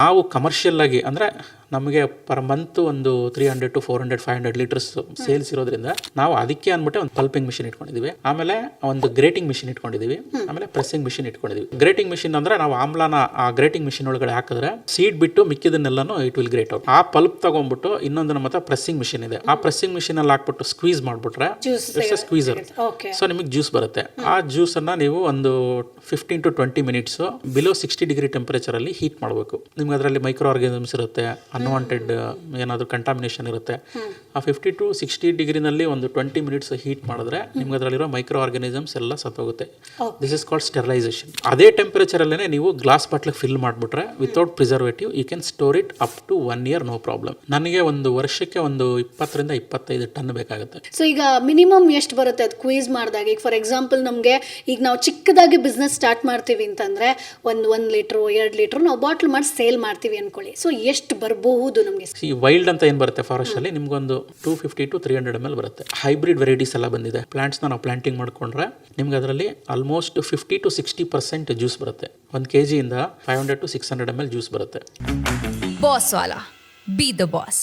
ನಾವು ಕಮರ್ಷಿಯಲ್ ಆಗಿ ಅಂದರೆ ನಮಗೆ ಪರ್ ಮಂತ್ ಒಂದು 300 to 400 500 ಲೀಟರ್ಸ್ ಸೇಲ್ಸ್ ಇರೋದ್ರಿಂದ ನಾವು ಅದಕ್ಕೆ ಅಂದ್ಬಿಟ್ಟು ಒಂದು ಪಲ್ಪಿಂಗ್ ಮಿಷಿನ್ ಇಟ್ಕೊಂಡಿದೀವಿ, ಆಮೇಲೆ ಒಂದು ಗ್ರೇಟಿಂಗ್ ಮಿಷಿನ್ ಇಟ್ಕೊಂಡಿದೀವಿ, ಆಮೇಲೆ ಪ್ರೆಸ್ಸಿಂಗ್ ಮಿಷಿನ್ ಇಟ್ಕೊಂಡಿದೀವಿ. ಗ್ರೇಟಿಂಗ್ ಮಿಷಿನ್ ಅಂದ್ರೆ ನಾವು ಆಮ್ಲನ ಆ ಗ್ರೇಟಿಂಗ್ ಮಿಷಿನ್ ಒಳಗಡೆ ಹಾಕಿದ್ರೆ ಸೀಡ್ ಬಿಟ್ಟು ಮಿಕ್ಕಿದನ್ನೆಲ್ಲನೂ ಇಟ್ ವಿಲ್ ಗ್ರೇಟ್ ಔಟ್. ಆ ಪಲ್ಪ್ ತಗೊಂಡ್ಬಿಟ್ಟು ಇನ್ನೊಂದು ನಮ್ಮ ಹತ್ರ ಪ್ರೆಸ್ಸಿಂಗ್ ಮಿಷಿನ್ ಇದೆ. ಆ ಪ್ರೆಸ್ಸಿಂಗ್ ಮಿಷಿನ್ ಅಲ್ಲಿ ಹಾಕ್ಬಿಟ್ಟು ಸ್ಕ್ವೀಸ್ ಮಾಡ್ಬಿಟ್ರೆ ಇಟ್ಸ್ ಎ ಸ್ಕ್ವೀಸರ್. ಸೊ ನಿಮಗೆ ಜ್ಯೂಸ್ ಬರುತ್ತೆ. ಆ ಜ್ಯೂಸ್ ಅನ್ನ ನೀವು ಒಂದು 15 to 20 minutes below 60 degree temperature ಅಲ್ಲಿ ಹೀಟ್ ಮಾಡಬೇಕು. ನಿಮ್ಗೆ ಅದರಲ್ಲಿ ಮೈಕ್ರೋ ಆರ್ಗಾನಿಸಮ್ಸ್ ಇರುತ್ತೆ, ಅನ್ವಾಂಟೆಡ್ ಏನಾದರೂ ಕಂಟಾಮಿನೇಷನ್ ಇರುತ್ತೆ. ಆ 50 to 60 ಡಿಗ್ರಿನಲ್ಲಿ ಒಂದು 20 ಮಿನಿಟ್ಸ್ ಹೀಟ್ ಮಾಡಿದ್ರೆ ನಿಮ್ಗೆ ಅದರಲ್ಲಿರೋ ಮೈಕ್ರೋ ಆರ್ಗಾನಿಸಮ್ಸ್ ಎಲ್ಲ ಸತ್ತೋಗುತ್ತೆ. This is called sterilisation. ಅದೇ ಟೆಂಪರೇಚರ್ ಅಲ್ಲೇ ನೀವು ಗ್ಲಾಸ್ ಬಾಟ್ಲಿಗೆ ಫಿಲ್ ಮಾಡಿಬಿಟ್ರೆ without preservative you can store it up to 1 year no problem. ನನಗೆ ಒಂದು ವರ್ಷಕ್ಕೆ ಒಂದು 20 ರಿಂದ 25 ಟನ್ ಬೇಕಾಗುತ್ತೆ. ಸೊ ಈಗ ಮಿನಿಮಮ್ ಎಷ್ಟು ಬರುತ್ತೆ ಅದು ಕ್ವೀಸ್ ಮಾಡಿದಾಗ? ಈಗ ಫಾರ್ ಎಕ್ಸಾಂಪಲ್ ನಮಗೆ ಈಗ ನಾವು ಚಿಕ್ಕದಾಗಿ ಬಿಸ್ನೆಸ್ ಸ್ಟಾರ್ಟ್ ಮಾಡ್ತೀವಿ ಅಂತಂದ್ರೆ ಒಂದು ಲೀಟ್ರು 2 ಲೀಟ್ರು ನಾವು ಬಾಟ್ಲ್ ಮಾಡಿ ಸೇಲ್ ಮಾಡ್ತೀವಿ ಅನ್ಕೊಳ್ಳಿ. ಸೊ ಎಷ್ಟು ಬರ್ಬಹುದು ನಮಗೆ? ಈ ವೈಲ್ಡ್ ಅಂತ ಏನು ಬರುತ್ತೆ ಫಾರೆಸ್ಟ್ ಅಲ್ಲಿ ನಿಮ್ಗೊಂದು 250 to 300 ml ಬರುತ್ತೆ. ಹೈಬ್ರಿಡ್ ವೆರೈಟೀಸ್ ಎಲ್ಲ ಬಂದಿದೆ. ಪ್ಲಾಂಟ್ಸ್ನ ನಾವು ಪ್ಲಾಂಟಿಂಗ್ ಮಾಡ್ಕೊಂಡ್ರೆ ನಿಮ್ಗೆ ಅದರಲ್ಲಿ ಆಲ್ಮೋಸ್ಟ್ 50 to 60% ಜ್ಯೂಸ್ ಬರುತ್ತೆ. 1 kg ಇಂದ 500 to 600 ml ಜ್ಯೂಸ್ ಬರುತ್ತೆ. Boss Vala, B the boss.